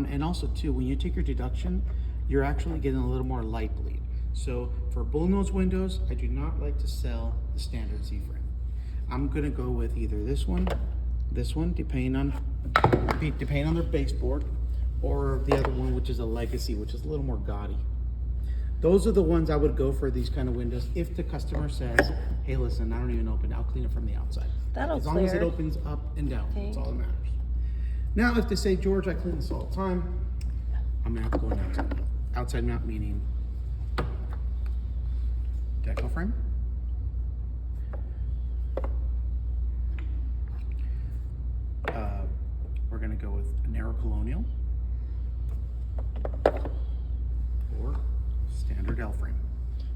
down. And also too, when you take your deduction, you're actually getting a little more light bleed. So for bullnose windows, I do not like to sell the standard Z-frame. I'm gonna go with either this one, depending on their baseboard, or the other one, which is a Legacy, which is a little more gaudy. Those are the ones I would go for, these kind of windows, if the customer says, hey, listen, I don't even open it, I'll clean it from the outside. That'll As long as it clear. opens up and down, that's Okay. all that matters. Now, if they say, George, I clean this all the time, I'm gonna have to go an outside mount. Outside mount meaning deco frame. We're gonna go with a narrow colonial or standard L frame.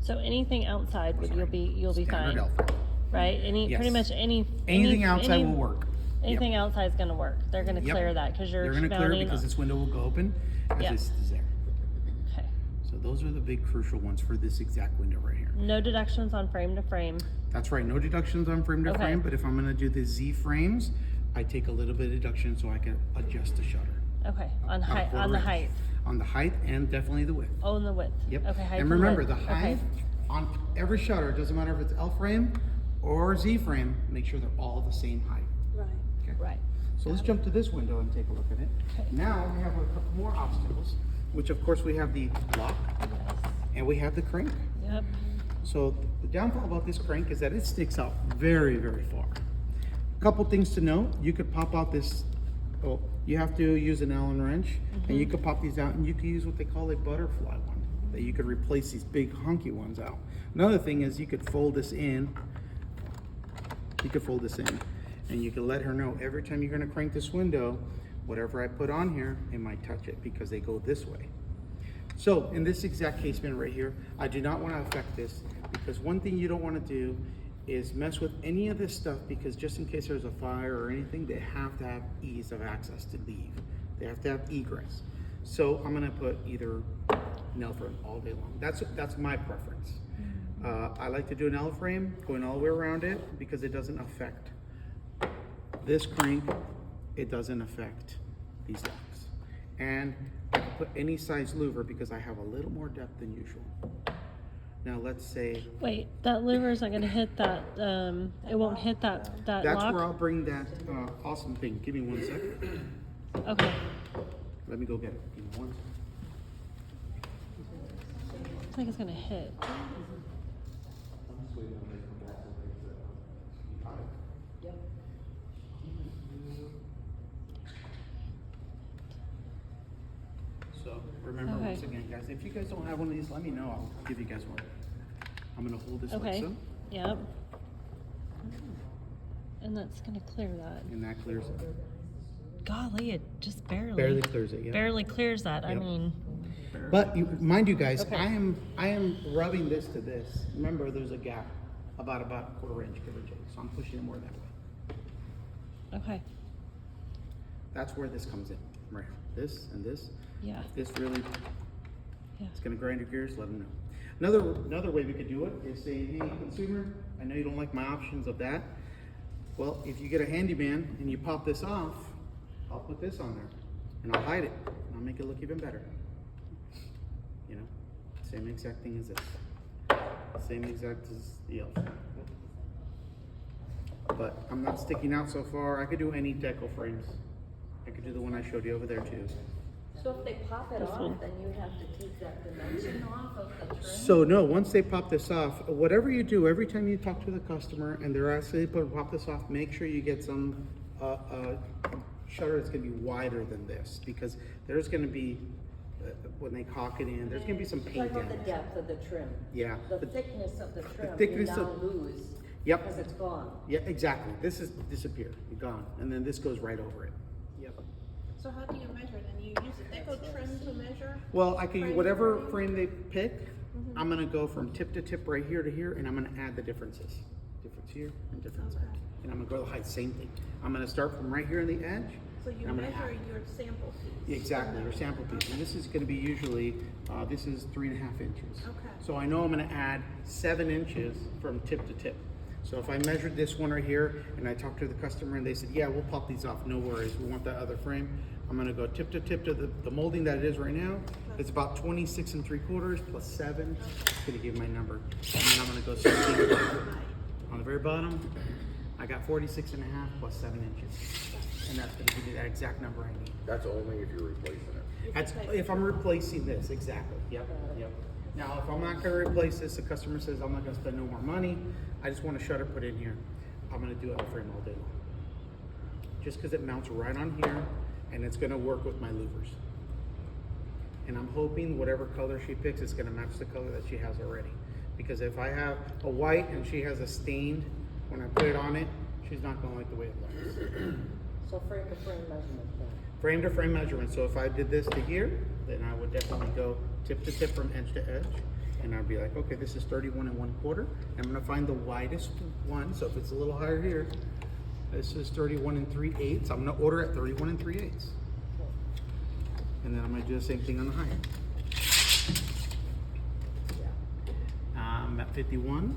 So anything outside would you'll be fine, Standard L frame. right? Yes. Pretty much Anything outside will work. Anything outside is gonna work. They're gonna Yep. clear that because you're They're gonna clear it mounting because this window will go open as Yep. this is there. Okay. So those are the big crucial ones for this exact window right here. No deductions on frame to frame. That's right, no deductions on frame to Okay. frame, but if I'm gonna do the Z frames, I take a little bit of deduction so I can adjust the shutter. Okay. On About a height. On quarter the inch. height. On the height and definitely the width. Oh, and the width. Yep. Okay. Height And remember, the width. height Okay. on every shutter, it doesn't matter if it's L frame or Z frame, make sure they're all the same height. Right. Okay. Right. So let's jump to this window and take a look at it. Okay. Now we have a couple more obstacles, which of course we have the lock and we have the crank. Yep. So the downfall about this crank is that it sticks out very, very far. Couple things to note, you could pop out this, oh, you have to use an Allen wrench, and you could pop these out and you could use what they call a butterfly one, that you could replace these big hunky ones out. Another thing is you could fold this in, and you can let her know every time you're gonna crank this window, whatever I put on here, it might touch it because they go this way. So in this exact casement right here, I do not want to affect this because one thing you don't want to do is mess with any of this stuff because just in case there's a fire or anything, they have to have ease of access to leave. They have to have egress. So I'm going to put either nail frame all day long. That's my preference. I like to do an L frame going all the way around it because it doesn't affect this crank. It doesn't affect these locks. And I can put any size louver because I have a little more depth than usual. Now let's say Wait, that louver isn't gonna hit that. It won't hit that that's lock. where I'll bring that awesome thing. Give me 1 second. Okay. Let me go get it. Give me 1 second. I think it's gonna hit. So remember Okay. once again, guys, if you guys don't have one of these, let me know. I'll give you guys one. I'm gonna hold this Okay. like so, Yep. And that's gonna clear that. and that clears it. Golly, it just barely. Barely clears it, yeah. Barely clears that. I Yep. mean. But mind you guys, Okay. I am rubbing this to this. Remember, there's a gap about a quarter inch, give or take. So I'm pushing it more that way. Okay. That's where this comes in, right here. This and this. Yeah. If this really Yeah. is going to grind your gears, let them know. Another way we could do it is say, hey, consumer, I know you don't like my options of that. Well, if you get a handyman and you pop this off, I'll put this on there and I'll hide it and I'll make it look even better. You know, same exact thing as this. Same exact as the other. But I'm not sticking out so far. I could do any deco frames. I could do the one I showed you over there too. So if they pop it This off, one. then you have to take that dimension off of the trim? So no, once they pop this off, whatever you do, every time you talk to the customer and they're asking to pop this off, make sure you get some shutter that's gonna be wider than this because there's gonna be, when they caulk it in, there's gonna be some Talk paint about the damage. depth of the trim. Yeah. The thickness of the trim, you thickness now of- lose. Yep. Because it's gone. Yeah, exactly. This is disappeared, gone, and then this goes right over it. Yep. So how do you measure then? You use a deco trim to measure? Well, I can, Frame to whatever frame? frame they pick, I'm gonna go from tip to tip right here to here, and I'm gonna add the differences. Difference here and difference there. And I'm gonna go the height, same thing. I'm gonna start from right here on the edge. So you and I'm gonna measure add. your sample piece? Exactly, your sample piece. And this is gonna be usually, this is 3.5 inches. Okay. So I know I'm gonna add 7 inches from tip to tip. So if I measured this one right here and I talked to the customer and they said, yeah, we'll pop these off, no worries, we want that other frame. I'm gonna go tip to tip to the molding that it is right now. It's about 26 3/4 plus 7. It's gonna give my number. And then I'm gonna go 16 on the very bottom. I got 46.5 plus 7 inches. And that's gonna give me that exact number I need. That's only if you're replacing it. That's if I'm replacing this, exactly. Yep, yep. Now, if I'm not gonna replace this, the customer says I'm not gonna spend no more money, I just want a shutter put in here, I'm gonna do L-frame all day long. Just because it mounts right on here, and it's gonna work with my louvers. And I'm hoping whatever color she picks, it's gonna match the color that she has already. Because if I have a white and she has a stained, when I put it on it, she's not gonna like the way it looks. So frame to frame measurement then. Frame to frame measurement. So if I did this to here, then I would definitely go tip to tip from edge to edge. And I'd be like, okay, this is 31 1/4. I'm gonna find the widest one. So if it's a little higher here, this is 31 3/8. I'm gonna order at 31 3/8. And then I'm gonna do the same thing on the higher. I'm at 51,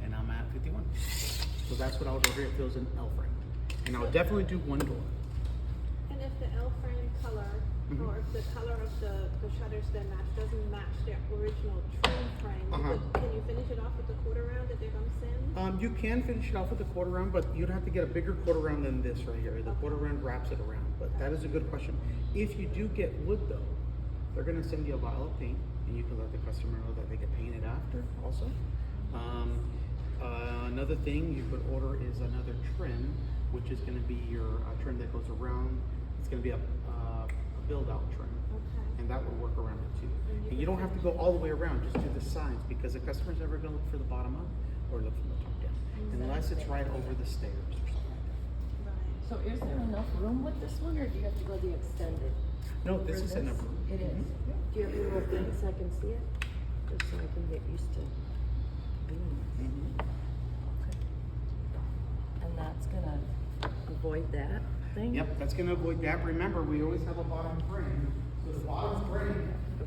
and I'm at 51. So that's what I would order if it was an L frame. And I would definitely do one door. And if the L frame color, Mhm. or if the color of the shutters then doesn't match the original trim frame, Uh-huh. can you finish it off with the quarter round that they're gonna send? You can finish it off with a quarter round, but you'd have to get a bigger quarter round than this right here. The quarter round wraps it around, but that is a good question. If you do get wood though, they're gonna send you a vial of paint, and you can let the customer know that they get painted after also. Another thing you could order is another trim, which is gonna be your trim that goes around. It's gonna be a build-out trim. Okay. And that would work around it too. And you And you don't have to go all the way around, just do the sides, because the customer's never gonna look for the bottom up or look from the top down, unless it's right over the stairs or something like Right. So is there enough room with this one, or do you have to go the extended? that. No, this For is enough room. It is. Do you have any more things I can see it? Just so I can get used to doing this. Mhm. Okay. And that's gonna avoid that thing? Yep, that's gonna avoid that. Remember, we always have a bottom frame. So the bottom frame, the